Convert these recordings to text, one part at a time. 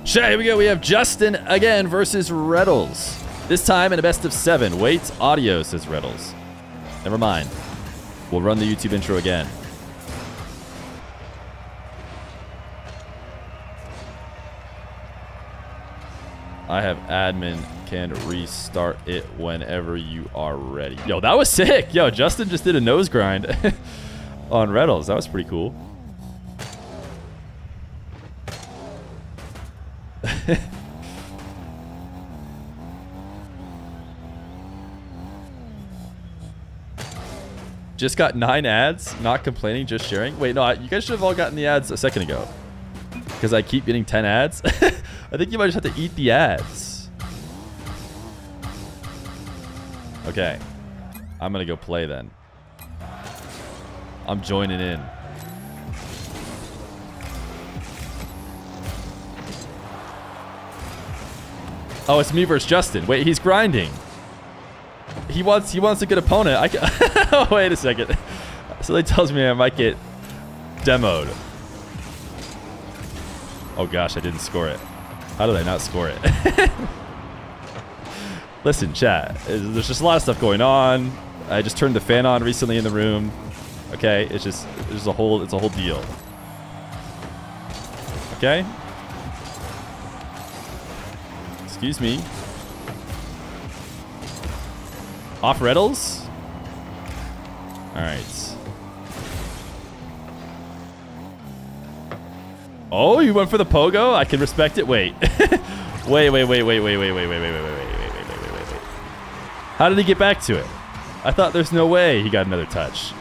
Chat, here we go. We have Justin again versus Retals. This time in a best of 7. Wait, audio, says Retals. Never mind. We'll run the YouTube intro again. I have admin, can restart it whenever you are ready. Yo, that was sick. Yo, Justin just did a nose grind on Retals. That was pretty cool. Just got 9 ads, not complaining, just sharing. Wait, no, you guys should have all gotten the ads a second ago. Because I keep getting 10 ads. I think you might just have to eat the ads. Okay. I'm going to go play then. I'm joining in. Oh, it's me versus Justin. Wait, he's grinding. He wants a good opponent. I can oh, wait a second. So he tells me I might get demoed. Oh gosh, I didn't score it. How did I not score it? Listen, chat. There's just a lot of stuff going on. I just turned the fan on recently in the room. Okay, it's a whole deal. Okay. Excuse me. Off Retals? Alright. Oh, you went for the pogo? I can respect it. Wait. Wait. How did he get back to it? I thought there's no way he got another touch.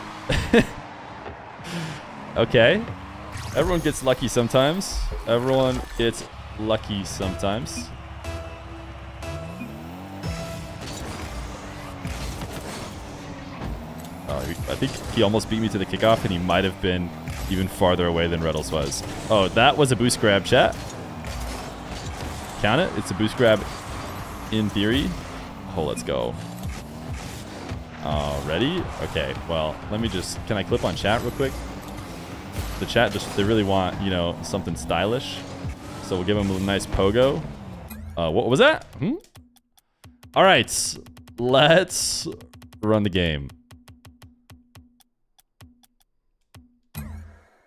Okay. Everyone gets lucky sometimes. Everyone gets lucky sometimes. I think he almost beat me to the kickoff, and he might have been even farther away than Retals was. Oh, that was a boost grab, chat. Count it. It's a boost grab in theory. Oh, let's go. Ready? Okay, well, let me just... Can I clip on chat real quick? The chat they really want, you know, something stylish. So we'll give him a nice pogo. What was that? All right, let's run the game.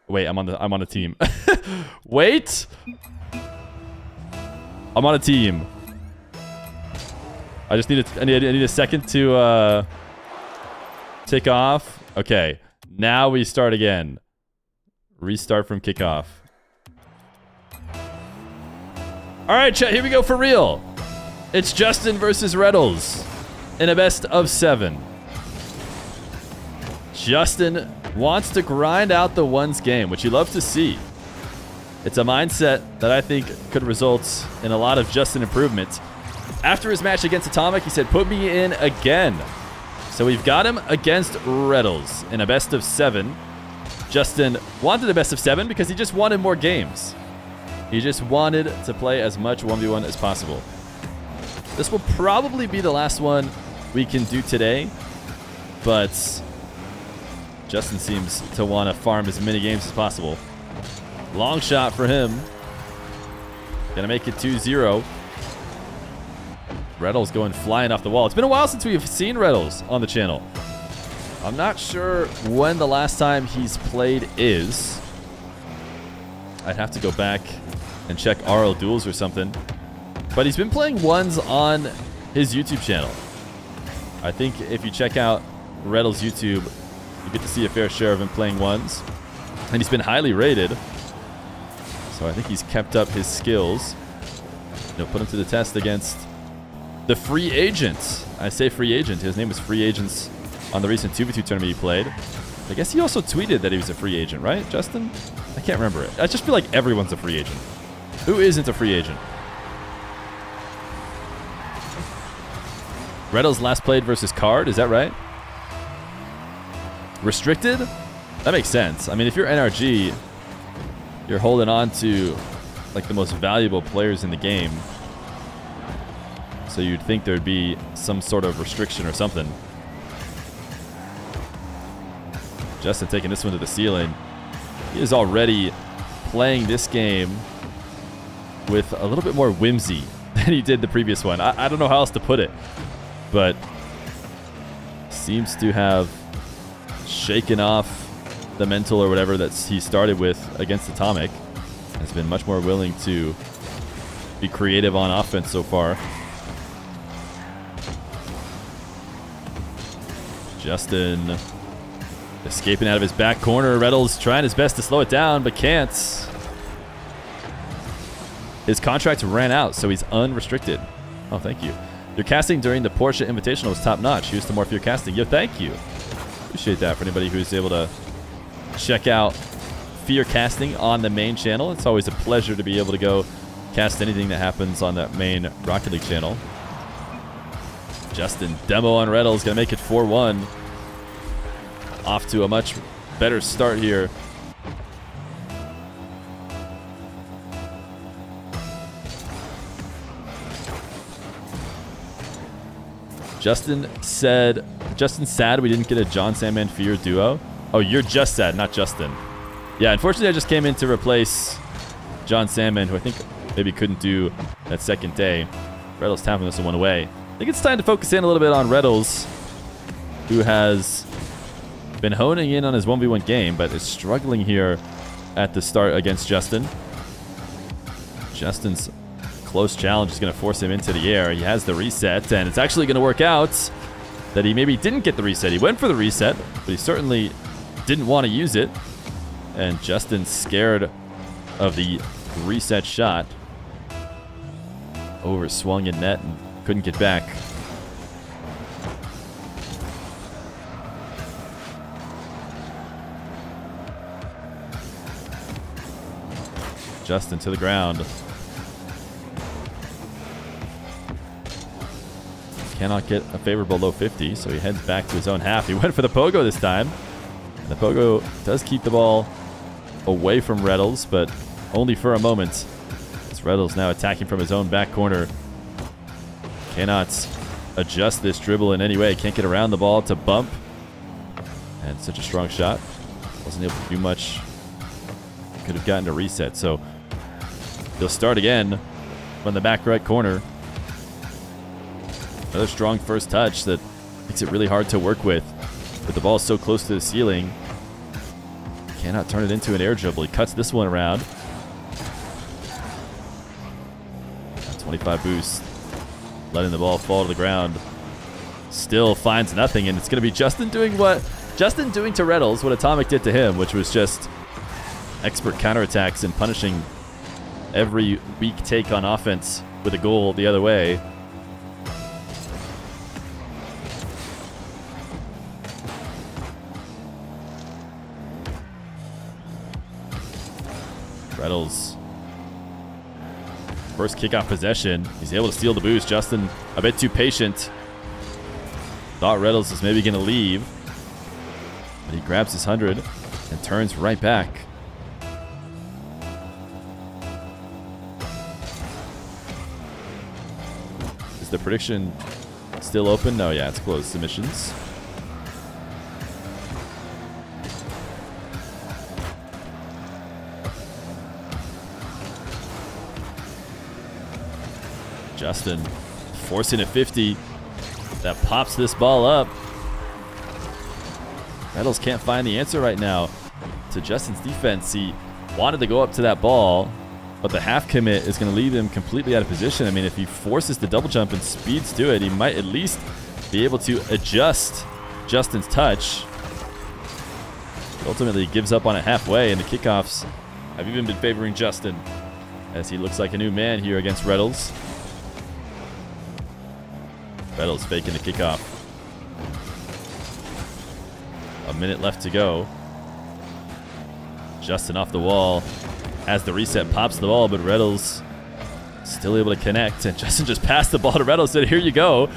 Wait, I'm on a team. Wait. I'm on a team. I just need I need a second to tick off. Okay. Now we start again. Restart from kickoff. All right, chat, here we go for real. It's Justin versus Retals in a best of 7. Justin wants to grind out the ones game, which you love to see. It's a mindset that I think could result in a lot of Justin improvement. After his match against Atomic, he said, put me in again. So we've got him against Retals in a best of 7. Justin wanted a best of 7 because he just wanted more games. He just wanted to play as much 1v1 as possible. This will probably be the last one we can do today, but Justin seems to want to farm as many games as possible. Long shot for him. Gonna make it 2-0. Retals going flying off the wall. It's been a while since we've seen Retals on the channel. I'm not sure when the last time he's played is. I'd have to go back and check RL Duels or something. But he's been playing ones on his YouTube channel. I think if you check out Retals' YouTube, you get to see a fair share of him playing ones. And he's been highly rated. So I think he's kept up his skills. You know, put him to the test against the free agent. I say free agent. His name was Free Agents on the recent 2v2 tournament he played. I guess he also tweeted that he was a free agent, right, Justin? I can't remember it. I just feel like everyone's a free agent. Who isn't a free agent? Retals last played versus Card, is that right? Restricted? That makes sense. I mean, if you're NRG, you're holding on to like the most valuable players in the game. So you'd think there'd be some sort of restriction or something. Justin taking this one to the ceiling. He is already playing this game with a little bit more whimsy than he did the previous one. I don't know how else to put it, but seems to have shaken off the mental or whatever that he started with against Atomic. Has been much more willing to be creative on offense so far. Justin escaping out of his back corner. Retals trying his best to slow it down, but can't. His contract ran out, so he's unrestricted. Oh, thank you. Your casting during the Porsche Invitational was top-notch. Here's to more for your casting. Yo, thank you. Appreciate that for anybody who's able to check out Feer casting on the main channel. It's always a pleasure to be able to go cast anything that happens on that main Rocket League channel. Justin demo on Retals, gonna make it 4-1. Off to a much better start here. Justin sad we didn't get a John Sandman Feer duo. Oh, you're just sad, not Justin. Yeah, unfortunately I just came in to replace John Sandman, who I think maybe couldn't do that second day. Retals tapping this one away. I think it's time to focus in a little bit on Retals, who has been honing in on his 1v1 game, but is struggling here at the start against Justin. Justin's close challenge is going to force him into the air. He has the reset, and it's actually going to work out that he maybe didn't get the reset. He went for the reset, but he certainly didn't want to use it. And Justin's scared of the reset shot. Overswung in net and couldn't get back. Justin to the ground. Cannot get a favorable low 50, so he heads back to his own half. He went for the pogo this time. And the pogo does keep the ball away from Retals, but only for a moment. As Retals now attacking from his own back corner. Cannot adjust this dribble in any way. Can't get around the ball to bump. And such a strong shot. Wasn't able to do much. Could have gotten a reset, so he'll start again from the back right corner. Another strong first touch that makes it really hard to work with. But the ball is so close to the ceiling. Cannot turn it into an air dribble. He cuts this one around. 25 boost. Letting the ball fall to the ground. Still finds nothing, and it's going to be Justin doing to Retals what Atomic did to him, which was just expert counterattacks and punishing every weak take on offense with a goal the other way. Retals. First kickoff possession. He's able to steal the boost. Justin a bit too patient. Thought Retals was maybe going to leave. But he grabs his 100 and turns right back. Is the prediction still open? No, yeah, it's closed. Submissions. Justin forcing a 50 that pops this ball up. Retals can't find the answer right now to Justin's defense. He wanted to go up to that ball, but the half commit is going to leave him completely out of position. I mean, if he forces the double jump and speeds to it, he might at least be able to adjust Justin's touch. Ultimately, he gives up on it halfway, and the kickoffs have even been favoring Justin as he looks like a new man here against Retals. Retals faking the kickoff. A minute left to go. Justin off the wall. As the reset pops the ball, but Retals still able to connect. And Justin just passed the ball to Retals. Said, here you go.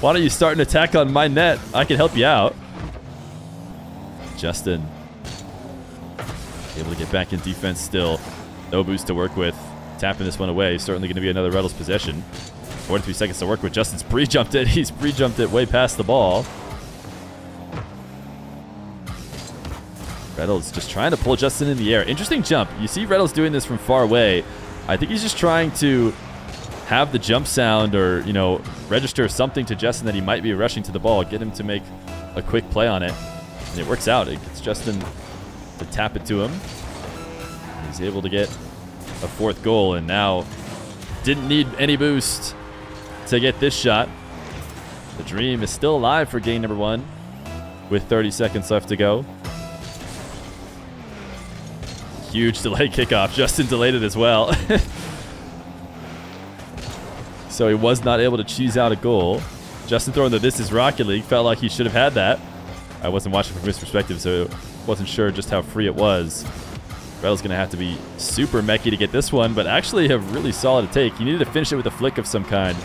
Why don't you start an attack on my net? I can help you out. Justin able to get back in defense still. No boost to work with. Tapping this one away. Certainly going to be another Retals possession. 43 seconds to work with. Justin's pre-jumped it. He's pre-jumped it way past the ball. Retals just trying to pull Justin in the air. Interesting jump. You see Retals doing this from far away. I think he's just trying to have the jump sound or, you know, register something to Justin that he might be rushing to the ball, get him to make a quick play on it. And it works out. It gets Justin to tap it to him. He's able to get a 4th goal, and now didn't need any boost to get this shot. The dream is still alive for game number 1 with 30 seconds left to go. Huge delay kickoff. Justin delayed it as well. So he was not able to cheese out a goal. Justin throwing the "This is Rocket League" felt like he should have had that. I wasn't watching from his perspective, so wasn't sure just how free it was. Retals going to have to be super mechy to get this one, but actually a really solid take. He needed to finish it with a flick of some kind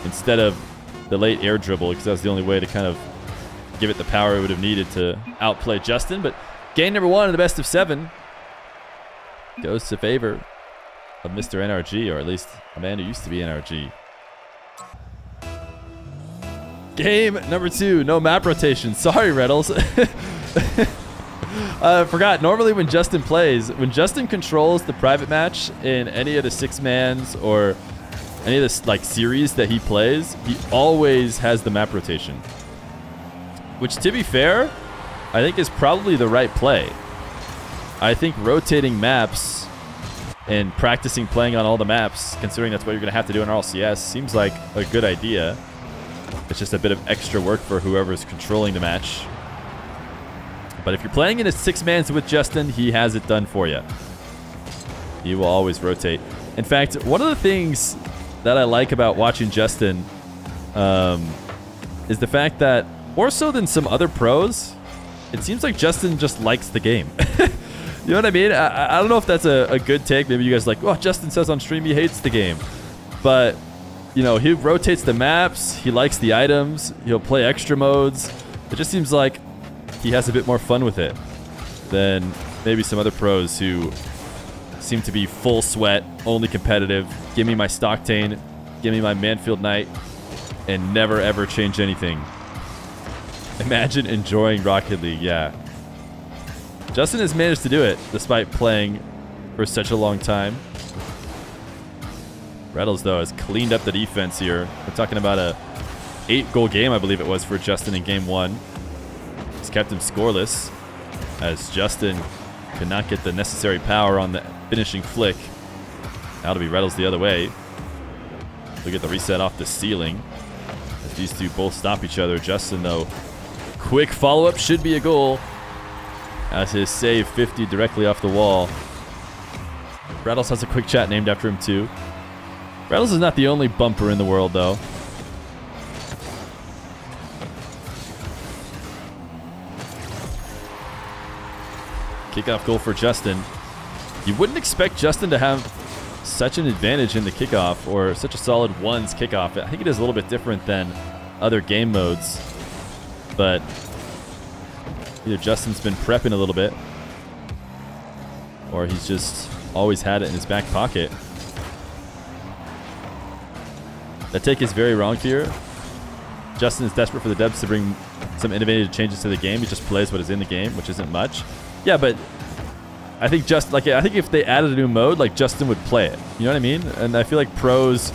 instead of the late air dribble, because that was the only way to kind of give it the power it would have needed to outplay Justin. But game number 1 in the best of 7 goes to favor of Mr. NRG, or at least a man who used to be NRG. Game number 2, no map rotation. Sorry, Retals. I forgot, normally when Justin plays, when Justin controls the private match in any of the 6-mans or any of this like series that he plays, he always has the map rotation. Which, to be fair, I think is probably the right play. I think rotating maps and practicing playing on all the maps, considering that's what you're going to have to do in RLCS, seems like a good idea. It's just a bit of extra work for whoever's controlling the match. But if you're playing in a 6-mans with Justin, he has it done for you. He will always rotate. In fact, one of the things that I like about watching Justin is the fact that, more so than some other pros, it seems like Justin just likes the game. You know what I mean? I don't know if that's a good take. Maybe you guys are like, oh, Justin says on stream he hates the game. But, you know, he rotates the maps. He likes the items. He'll play extra modes. It just seems like he has a bit more fun with it than maybe some other pros who seem to be full sweat, only competitive. Give me my Stocktain, give me my Manfield Knight, and never ever change anything. Imagine enjoying Rocket League, yeah. Justin has managed to do it despite playing for such a long time. Retals, though, has cleaned up the defense here. We're talking about a 8-goal game, I believe it was, for Justin in game 1. He's kept him scoreless as Justin could not get the necessary power on the finishing flick. Now to be Retals the other way. Look at the reset off the ceiling as these two both stop each other. Justin, though, quick follow-up should be a goal as his save 50 directly off the wall. Retals has a quick chat named after him, too. Retals is not the only bumper in the world, though. Kickoff goal for Justin. You wouldn't expect Justin to have such an advantage in the kickoff, or such a solid ones kickoff. I think it is a little bit different than other game modes, but either Justin's been prepping a little bit, or he's just always had it in his back pocket. That take is very wrong here. Justin is desperate for the dubs to bring some innovative changes to the game. He just plays what is in the game, which isn't much. Yeah, but I think I think if they added a new mode, like, Justin would play it. You know what I mean? And I feel like pros,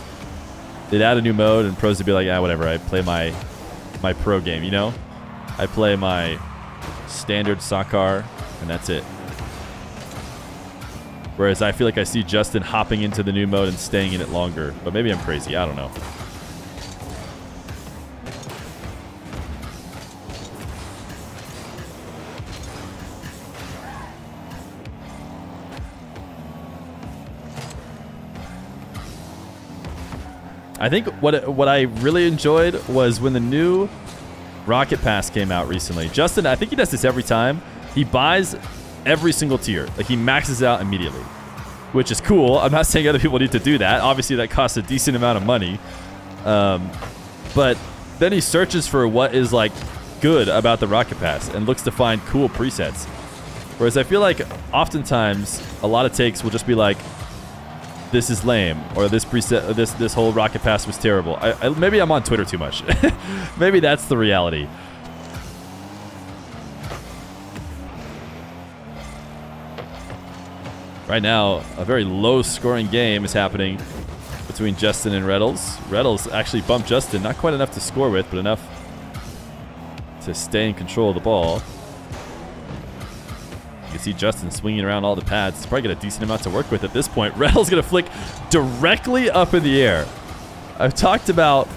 they'd add a new mode and pros would be like, yeah, whatever. I play my pro game, you know? I play my standard soccer, and that's it. Whereas I feel like I see Justin hopping into the new mode and staying in it longer. But maybe I'm crazy. I don't know. I think what I really enjoyed was when the new Rocket Pass came out recently. Justin, I think he does this every time. He buys every single tier. Like, he maxes out immediately, which is cool. I'm not saying other people need to do that. Obviously, that costs a decent amount of money. But then he searches for what is, like, good about the Rocket Pass and looks to find cool presets. Whereas I feel like oftentimes a lot of takes will just be like, this is lame, or this preset, this whole Rocket Pass was terrible. Maybe I'm on Twitter too much. Maybe that's the reality. Right now, a very low-scoring game is happening between Justin and Retals. Retals actually bumped Justin. Not quite enough to score with, but enough to stay in control of the ball. You can see Justin swinging around all the pads. He's probably got a decent amount to work with at this point. Retals going to flick directly up in the air. I've talked about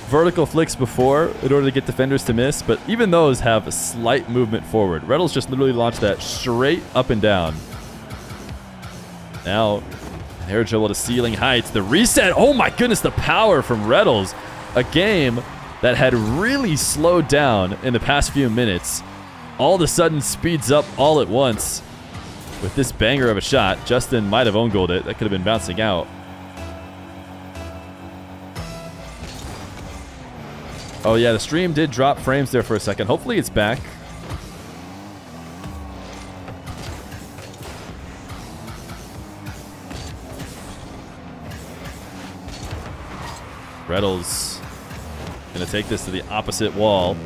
vertical flicks before in order to get defenders to miss, but even those have a slight movement forward. Retals just literally launched that straight up and down. Now, air dribble to ceiling heights. The reset. Oh my goodness, the power from Retals. A game that had really slowed down in the past few minutes. All of a sudden speeds up all at once with this banger of a shot. Justin might have own goaled it. That could have been bouncing out. Oh yeah, the stream did drop frames there for a second. Hopefully it's back. Retals gonna take this to the opposite wall.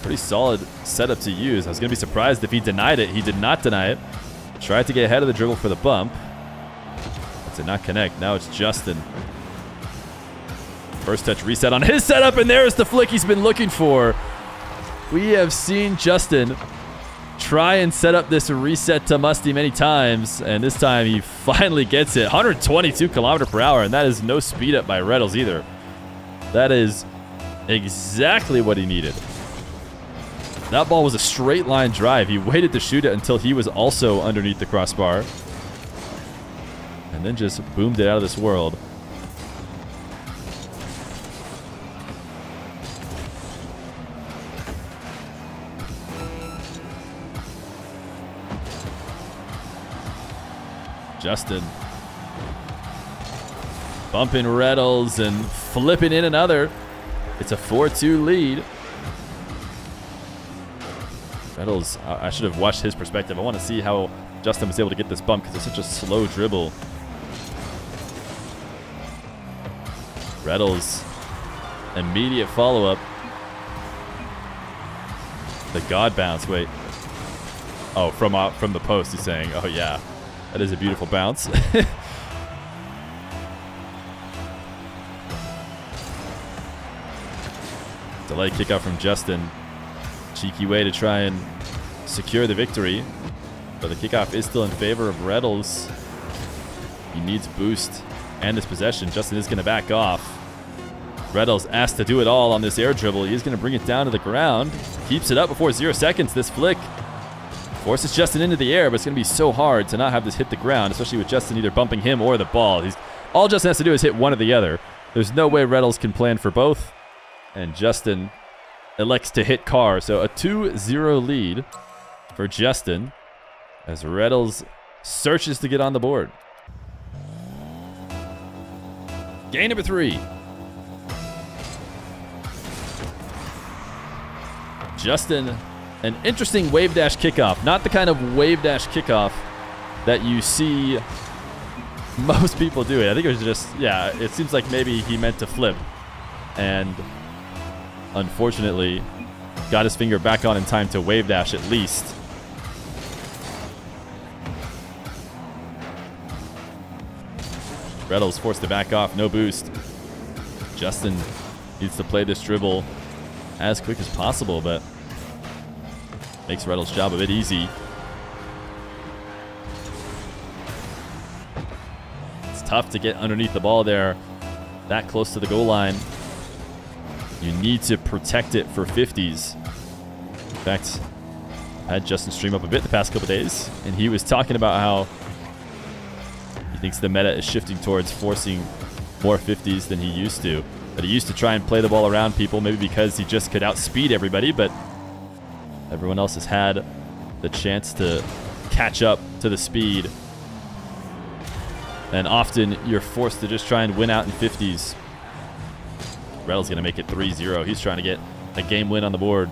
Pretty solid setup to use. I was gonna be surprised if he denied it. He did not deny it. Tried to get ahead of the dribble for the bump. It did not connect. Now it's Justin. First touch reset on his setup, and there's the flick he's been looking for. We have seen Justin try and set up this reset to Musty many times, and this time he finally gets it. 122 km/h, and that is no speed up by Retals either. That is exactly what he needed. That ball was a straight line drive. He waited to shoot it until he was also underneath the crossbar, and then just boomed it out of this world. Justin bumping Retals and flipping in another. It's a 4-2 lead. Retals, I should have watched his perspective. I want to see how Justin was able to get this bump because it's such a slow dribble. Retals, immediate follow-up. The God bounce, wait. Oh, from the post he's saying, oh yeah. That is a beautiful bounce. Delay kickoff from Justin. Cheeky way to try and secure the victory. But the kickoff is still in favor of Retals. He needs boost and his possession. Justin is going to back off. Retals asked to do it all on this air dribble. He's going to bring it down to the ground. Keeps it up before 0 seconds. This flick forces Justin into the air, but it's going to be so hard to not have this hit the ground, especially with Justin either bumping him or the ball. All Justin has to do is hit one or the other. There's no way Retals can plan for both, and Justin elects to hit Carr. So a 2-0 lead for Justin as Retals searches to get on the board. Game number 3. Justin, an interesting wave dash kickoff. Not the kind of wave dash kickoff that you see most people do it. I think it was just, yeah, it seems like maybe he meant to flip. And unfortunately, got his finger back on in time to wave dash at least. Retals forced to back off, no boost. Justin needs to play this dribble as quick as possible, but makes Retals' job a bit easy. It's tough to get underneath the ball there, that close to the goal line. You need to protect it for 50s. In fact, I had Justin stream up a bit the past couple days, and he was talking about how he thinks the meta is shifting towards forcing more 50s than he used to. But he used to try and play the ball around people, maybe because he just could outspeed everybody, but everyone else has had the chance to catch up to the speed. And often you're forced to just try and win out in 50s. Retals going to make it 3-0. He's trying to get a game win on the board.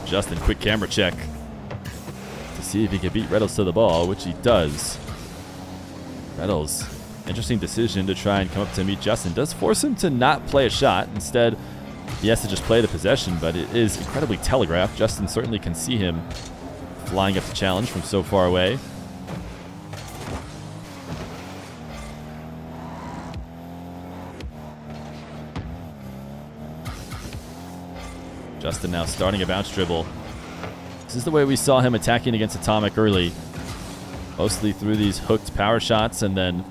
Justin, quick camera check to see if he can beat Retals to the ball, which he does. Retals Interesting decision to try and come up to meet Justin. Does force him to not play a shot. Instead, he has to just play the possession, but it is incredibly telegraphed. Justin certainly can see him flying up the challenge from so far away. Justin now starting a bounce dribble. This is the way we saw him attacking against Atomic early. Mostly through these hooked power shots and then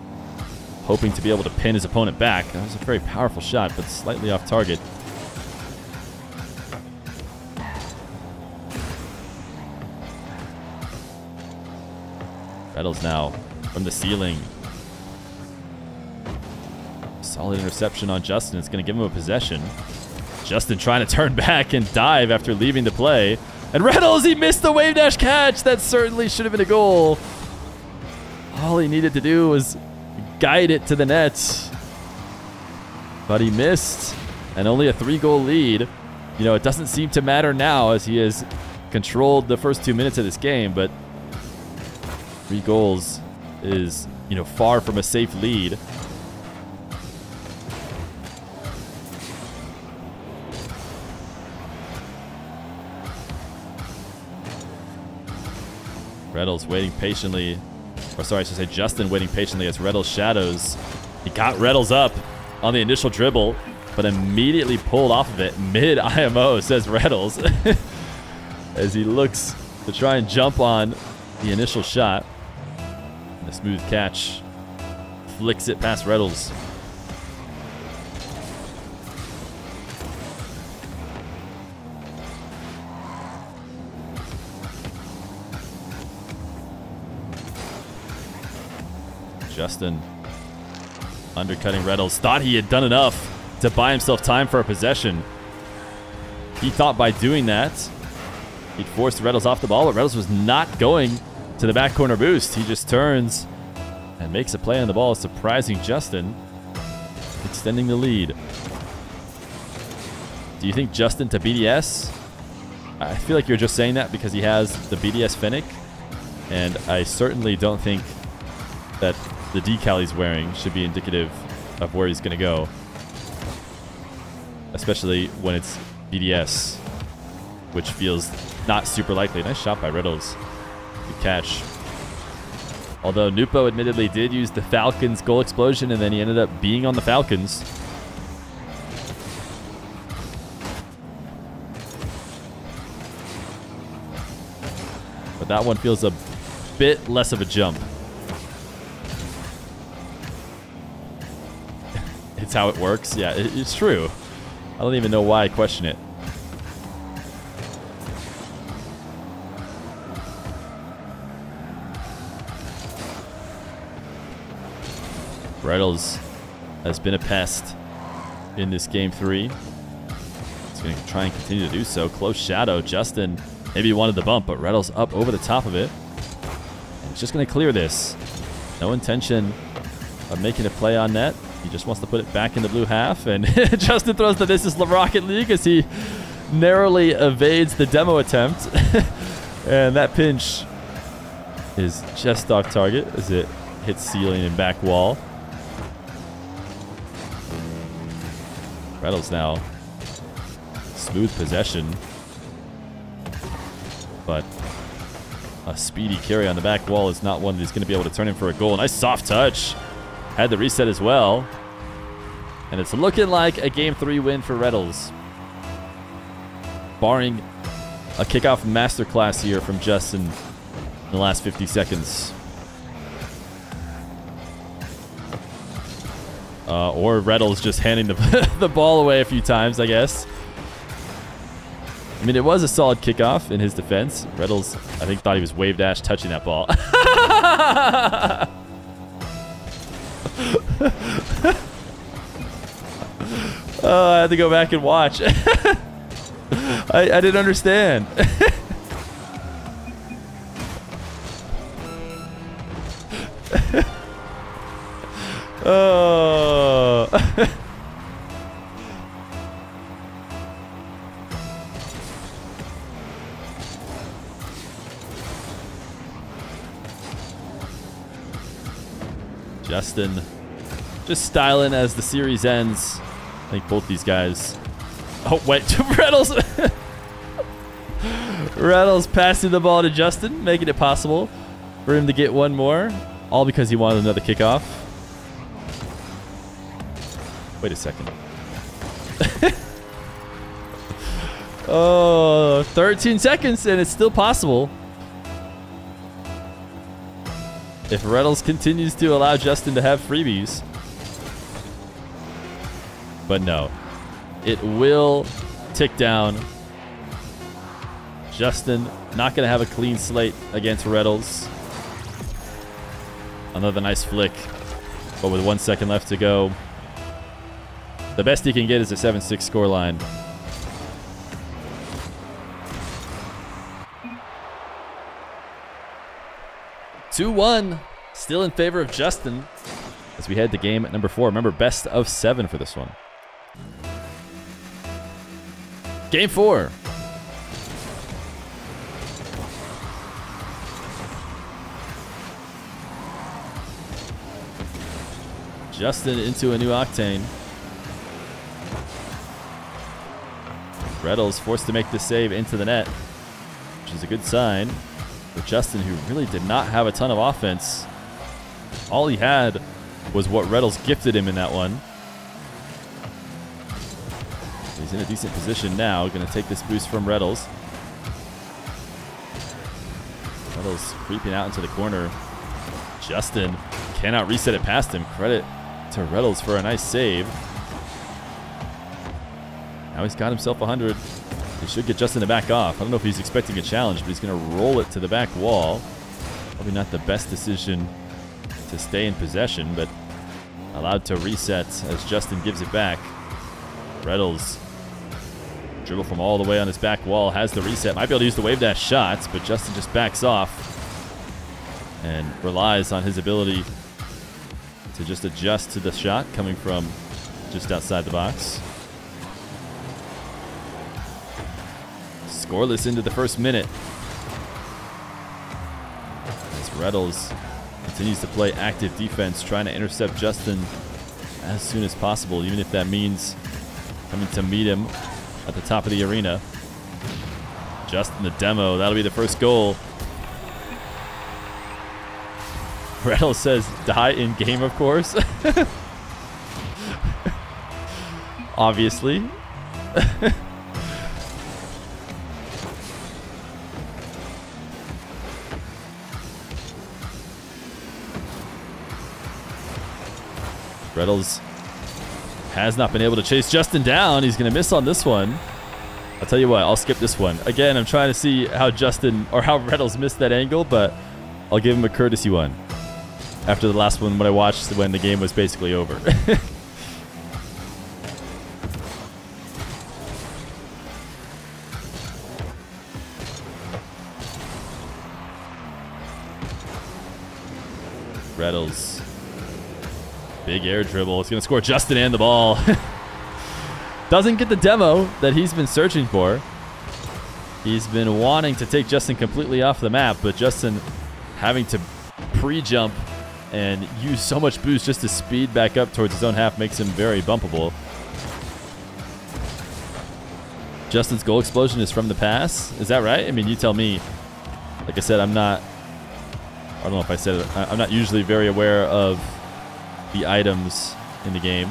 hoping to be able to pin his opponent back. That was a very powerful shot, but slightly off target. Retals now from the ceiling. Solid interception on Justin. It's going to give him a possession. Justin trying to turn back and dive after leaving the play. And Retals, he missed the wave dash catch. That certainly should have been a goal. All he needed to do was guide it to the net. But he missed. And only a 3-goal lead. You know, it doesn't seem to matter now as he has controlled the first 2 minutes of this game. But 3 goals is, you know, far from a safe lead. Retals waiting patiently. Or sorry, I should say Justin waiting patiently as Retals shadows. He got Retals up on the initial dribble, but immediately pulled off of it mid-IMO, says Retals. As he looks to try and jump on the initial shot. And a smooth catch. Flicks it past Retals. Justin undercutting Retals. Thought he had done enough to buy himself time for a possession. He thought by doing that, he'd force Retals off the ball, but Retals was not going to the back corner boost. He just turns and makes a play on the ball, surprising Justin, extending the lead. Do you think Justin to BDS? I feel like you're just saying that because he has the BDS Fennec, and I certainly don't think that the decal he's wearing should be indicative of where he's going to go. Especially when it's BDS, which feels not super likely. Nice shot by Retals. Good catch. Although Nupo admittedly did use the Falcons goal explosion, and then he ended up being on the Falcons. But that one feels a bit less of a jump. It's how it works. Yeah, it's true. I don't even know why I question it. Retals has been a pest in this game 3. He's going to try and continue to do so. Close shadow. Justin maybe wanted the bump, but Retals up over the top of it. And he's just going to clear this. No intention of making a play on net. He just wants to put it back in the blue half, and Justin throws the "This is Rocket League" as he narrowly evades the demo attempt. And that pinch is just off target as it hits ceiling and back wall. Retals now smooth possession, but a speedy carry on the back wall is not one that's going to be able to turn him for a goal. Nice soft touch. Had the reset as well. And it's looking like a Game 3 win for Retals. Barring a kickoff masterclass here from Justin in the last 50 seconds. Or Retals just handing the ball away a few times, I guess. I mean, it was a solid kickoff in his defense. Retals, I think, thought he was wave dash touching that ball. I had to go back and watch. I didn't understand. Oh. Justin Just styling as the series ends. I think both these guys... Oh, wait. Retals. Retals passing the ball to Justin, making it possible for him to get one more. All because he wanted another kickoff. Wait a second. Oh, 13 seconds, and it's still possible. If Retals continues to allow Justin to have freebies. But no. It will tick down. Justin not going to have a clean slate against Retals. Another nice flick. But with 1 second left to go, the best he can get is a 7-6 scoreline. (2-1) still in favor of Justin as we head to game at number 4. Remember, best of 7 for this one. Game 4. Justin into a new octane. Retals forced to make the save into the net, which is a good sign for Justin, who really did not have a ton of offense. All he had was what Retals gifted him in that one. He's in a decent position now. Going to take this boost from Retals. Retals creeping out into the corner. Justin cannot reset it past him. Credit to Retals for a nice save. Now he's got himself 100. He should get Justin to back off. I don't know if he's expecting a challenge, but he's going to roll it to the back wall. Probably not the best decision to stay in possession, but allowed to reset as Justin gives it back. Retals dribble from all the way on his back wall, has the reset. Might be able to use the wave dash shots, but Justin just backs off and relies on his ability to just adjust to the shot coming from just outside the box. Scoreless into the first minute. As Retals continues to play active defense, trying to intercept Justin as soon as possible, even if that means coming to meet him at the top of the arena. Justin the demo, that'll be the first goal. Retals says die in game, of course. Obviously. Retals has not been able to chase Justin down. He's going to miss on this one. I'll tell you what, I'll skip this one. Again, I'm trying to see how Justin, or how Retals missed that angle, but I'll give him a courtesy one. After the last one, when I watched when the game was basically over. Retals. Big air dribble. It's going to score Justin and the ball. Doesn't get the demo that he's been searching for. He's been wanting to take Justin completely off the map, but Justin having to pre-jump and use so much boost just to speed back up towards his own half makes him very bumpable. Justin's goal explosion is from the pass. Is that right? I mean, you tell me. Like I said, I don't know if I said it. I'm not usually very aware of the items in the game.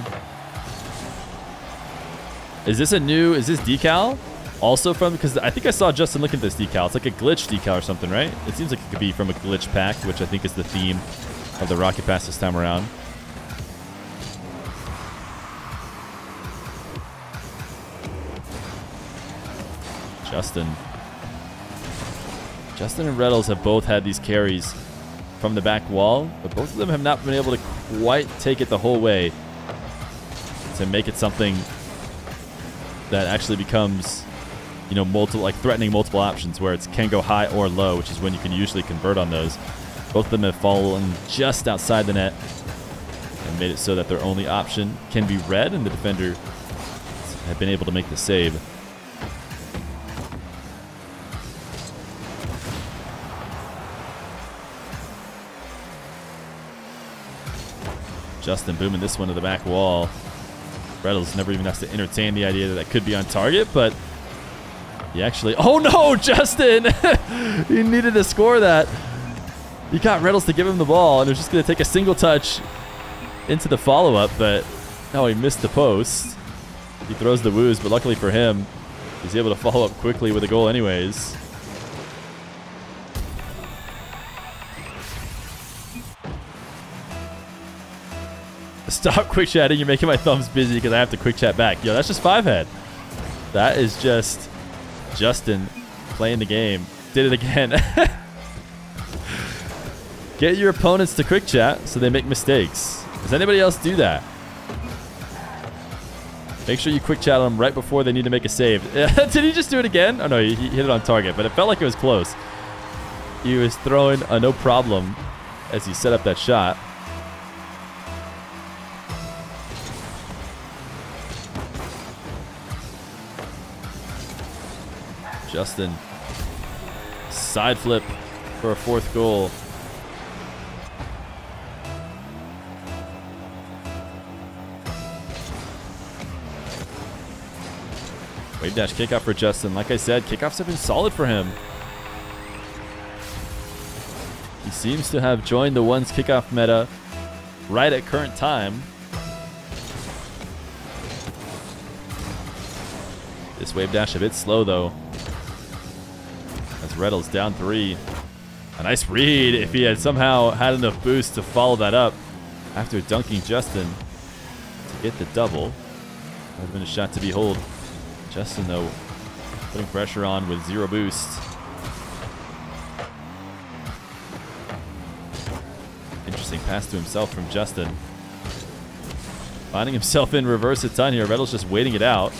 Is this decal also from, because I think I saw Justin look at this decal. It's like a glitch decal or something, right? It seems like it could be from a glitch pack, which I think is the theme of the Rocket Pass this time around. Justin and Retals have both had these carries from the back wall, but both of them have not been able to quite take it the whole way to make it something that actually becomes, you know, threatening multiple options where it can go high or low, which is when you can usually convert on those. Both of them have fallen just outside the net and made it so that their only option can be red, and the defender have been able to make the save. Justin booming this one to the back wall. Retals never even has to entertain the idea that that could be on target, but he actually... Oh no, Justin! He needed to score that. He got Retals to give him the ball, and it was just going to take a single touch into the follow-up, but no, he missed the post. He throws the woos, but luckily for him, he's able to follow up quickly with a goal anyways. Stop quick chatting. You're making my thumbs busy because I have to quick chat back. Yo, that's just 5-head. That is just Justin playing the game. Did it again. Get your opponents to quick chat so they make mistakes. Does anybody else do that? Make sure you quick chat them right before they need to make a save. Did he just do it again? Oh no, he hit it on target, but it felt like it was close. He was throwing a no problem as he set up that shot. Justin, side flip for a 4th goal. Wave dash kickoff for Justin. Like I said, kickoffs have been solid for him. He seems to have joined the ones kickoff meta right at current time. This wave dash a bit slow though. As Retals down 3. A nice read if he had somehow had enough boost to follow that up after dunking Justin to get the double. That would have been a shot to behold. Justin though putting pressure on with 0 boost. Interesting pass to himself from Justin. Finding himself in reverse a ton here. Retals just waiting it out,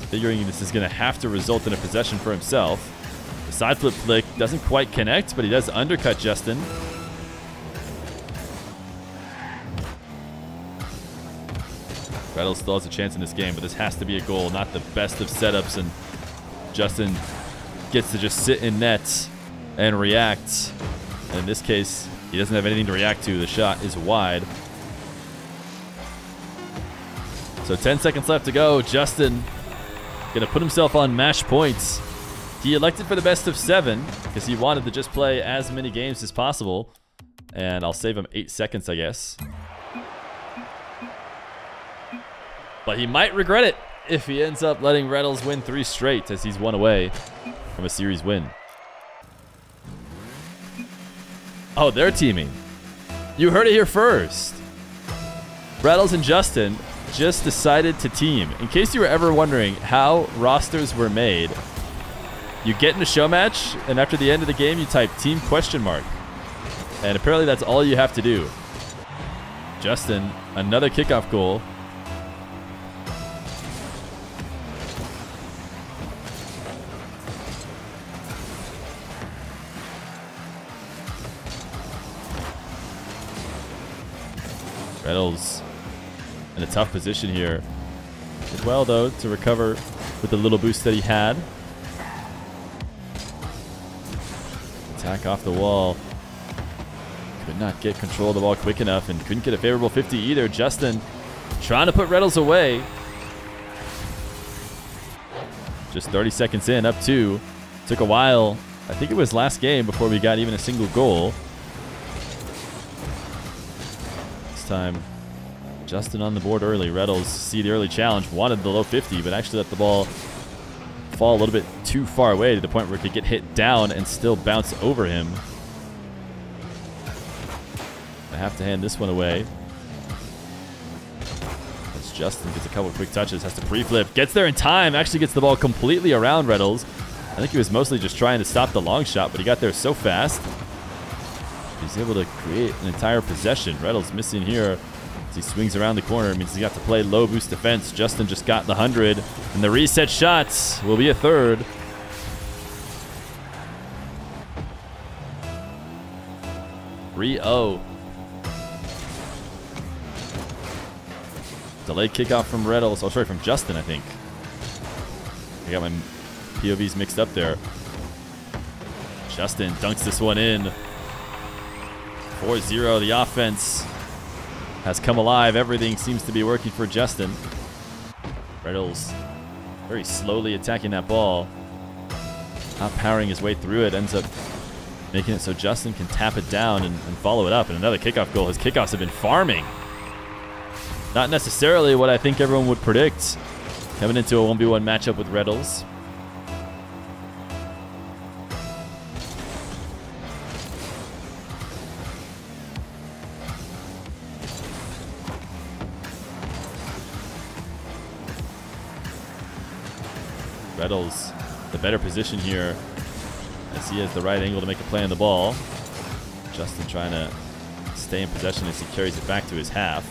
figuring this is going to have to result in a possession for himself. The side flip flick doesn't quite connect, but he does undercut Justin. Retals still has a chance in this game, but this has to be a goal, not the best of setups, and Justin gets to just sit in net and react. And in this case, he doesn't have anything to react to. The shot is wide. So 10 seconds left to go. Justin going to put himself on match points. He elected for the best of 7 because he wanted to just play as many games as possible. And I'll save him 8 seconds, I guess. But he might regret it if he ends up letting Retals win 3 straight, as he's 1 away from a series win. Oh, they're teaming. You heard it here first. Retals and Justin just decided to team. In case you were ever wondering how rosters were made, you get in a show match, and after the end of the game, you type team ? And apparently that's all you have to do. Justin, another kickoff goal. Retals in a tough position here. Did well, though, to recover with the little boost that he had. Attack off the wall. Could not get control of the ball quick enough and couldn't get a favorable 50 either. Justin trying to put Retals away. Just 30 seconds in, up 2. Took a while. I think it was last game before we got even a single goal. This time, Justin on the board early. Retals see the early challenge, wanted the low 50, but actually let the ball fall a little bit too far away to the point where it could get hit down and still bounce over him. I have to hand this one away. As Justin gets a couple quick touches, has to pre-flip, gets there in time, actually gets the ball completely around Retals. I think he was mostly just trying to stop the long shot, but he got there so fast. He's able to create an entire possession. Retals missing here. As he swings around the corner, it means he got to play low boost defense. Justin just got the 100, and the reset shots will be a 3rd. Delayed kickoff from Retals. Oh, sorry, from Justin, I think. I got my POVs mixed up there. Justin dunks this one in. 4-0, the offense has come alive. Everything seems to be working for Justin. Retals very slowly attacking that ball. Not powering his way through it. Ends up making it so Justin can tap it down and follow it up. And another kickoff goal. His kickoffs have been farming. Not necessarily what I think everyone would predict coming into a 1v1 matchup with Retals. Retals, the better position here as he has the right angle to make a play on the ball. Justin trying to stay in possession as he carries it back to his half.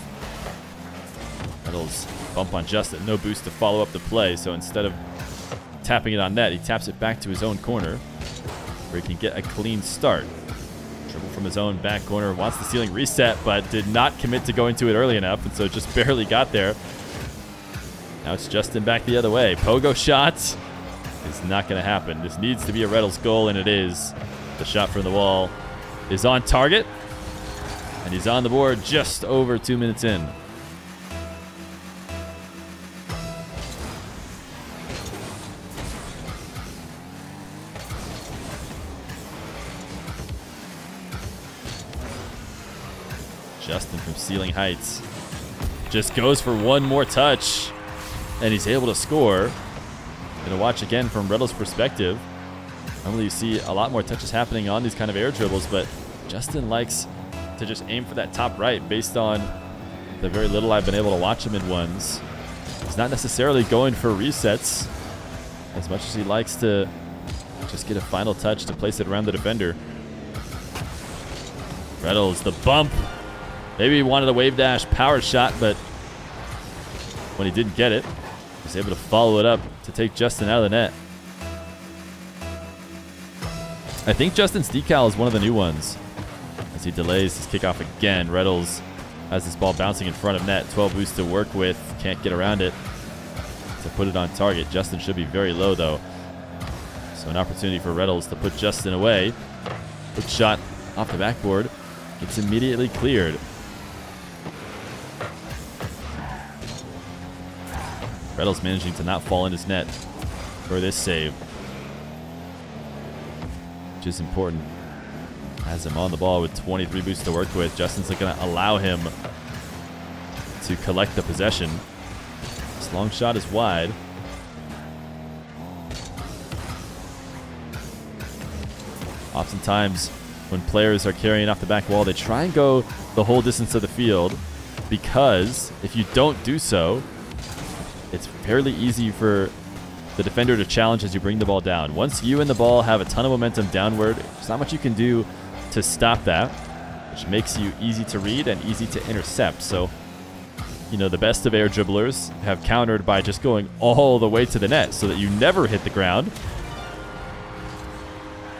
Retals bump on Justin. No boost to follow up the play, so instead of tapping it on net, he taps it back to his own corner where he can get a clean start. Dribble from his own back corner, wants the ceiling reset, but did not commit to going to it early enough, and so just barely got there. Now it's Justin back the other way. Pogo shot is not going to happen. This needs to be a Retals goal, and it is. The shot from the wall is on target, and he's on the board just over 2 minutes in. Justin from ceiling heights just goes for one more touch, and he's able to score. Gonna watch again from Retals' perspective. Normally you see a lot more touches happening on these kind of air dribbles, but Justin likes to just aim for that top right based on the very little I've been able to watch him in ones. He's not necessarily going for resets as much as he likes to just get a final touch to place it around the defender. Retals, the bump. Maybe he wanted a wave dash power shot, but when he didn't get it, he was able to follow it up to take Justin out of the net. I think Justin's decal is one of the new ones as he delays his kickoff again. Retals has this ball bouncing in front of net. 12 boosts to work with. Can't get around it to put it on target. Justin should be very low, though. So an opportunity for Retals to put Justin away. Quick shot off the backboard. Gets immediately cleared. Retals managing to not fall in his net for this save, which is important. Has him on the ball with 23 boosts to work with. Justin's going to allow him to collect the possession. This long shot is wide. Oftentimes, when players are carrying off the back wall, they try and go the whole distance of the field, because if you don't do so, it's fairly easy for the defender to challenge as you bring the ball down. Once you and the ball have a ton of momentum downward, there's not much you can do to stop that, which makes you easy to read and easy to intercept. So, you know, the best of air dribblers have countered by just going all the way to the net so that you never hit the ground.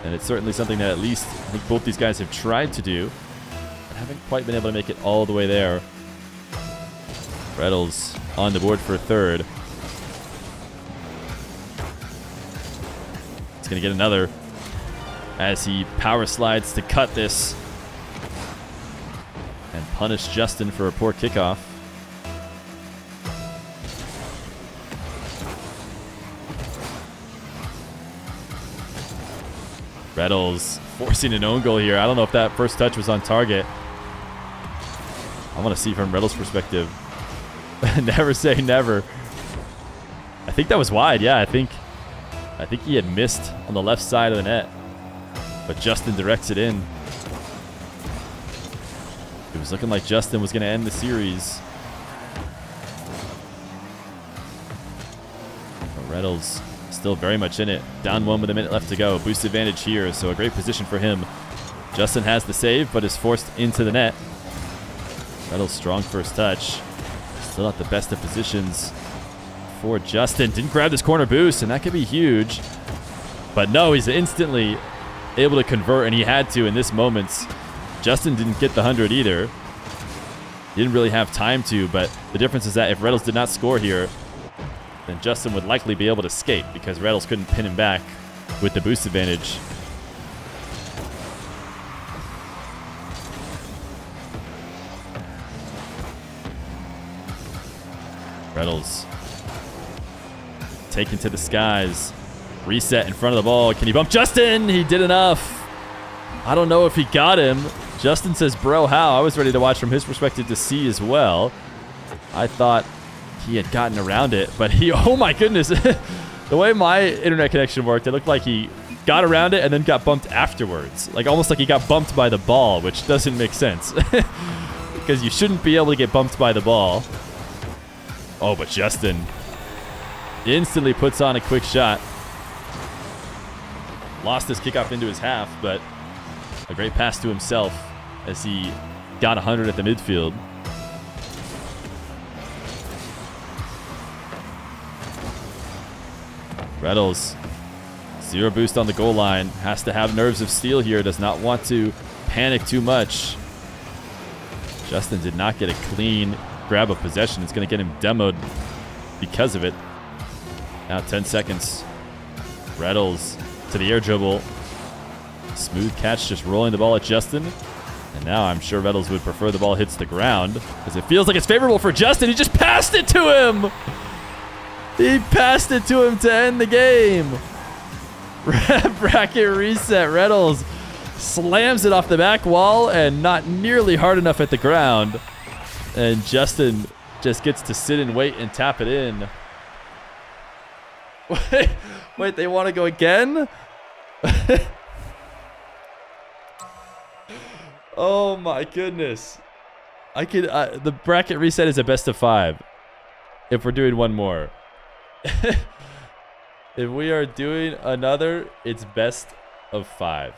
And it's certainly something that at least I think both these guys have tried to do, but haven't quite been able to make it all the way there. Retals on the board for a third. He's going to get another as he power slides to cut this and punish Justin for a poor kickoff. Retals forcing an own goal here. I don't know if that first touch was on target. I want to see from Retals' perspective. Never say never. I think that was wide. Yeah, I think he had missed on the left side of the net, but Justin directs it in. It was looking like Justin was going to end the series. But Retals still very much in it. Down one with a minute left to go. Boost advantage here, so a great position for him. Justin has the save, but is forced into the net. Retals' strong first touch. Still not the best of positions for Justin. Didn't grab this corner boost, and that could be huge. But no, he's instantly able to convert, and he had to in this moment. Justin didn't get the 100 either. He didn't really have time to, but the difference is that if Retals did not score here, then Justin would likely be able to skate because Retals couldn't pin him back with the boost advantage. Retals taken to the skies. Reset in front of the ball. Can he bump Justin? He did enough. I don't know if he got him. Justin says, bro, how? I was ready to watch from his perspective to see as well. I thought he had gotten around it, but he, oh my goodness. The way my internet connection worked, it looked like he got around it and then got bumped afterwards. Like almost like he got bumped by the ball, which doesn't make sense. Because you shouldn't be able to get bumped by the ball. Oh, but Justin instantly puts on a quick shot. Lost his kickoff into his half, but a great pass to himself as he got 100 at the midfield. Retals, 0 boost on the goal line. Has to have nerves of steel here. Does not want to panic too much. Justin did not get a clean grab of possession. It's going to get him demoed because of it. Now 10 seconds. Retals to the air dribble. Smooth catch, just rolling the ball at Justin. And now I'm sure Retals would prefer the ball hits the ground because it feels like it's favorable for Justin. He just passed it to him. He passed it to him to end the game. Bracket reset. Retals slams it off the back wall and not nearly hard enough at the ground. And Justin just gets to sit and wait and tap it in. Wait, they want to go again? Oh my goodness. I could the bracket reset is a best of 5 if we're doing one more. If we are doing another, it's best of 5.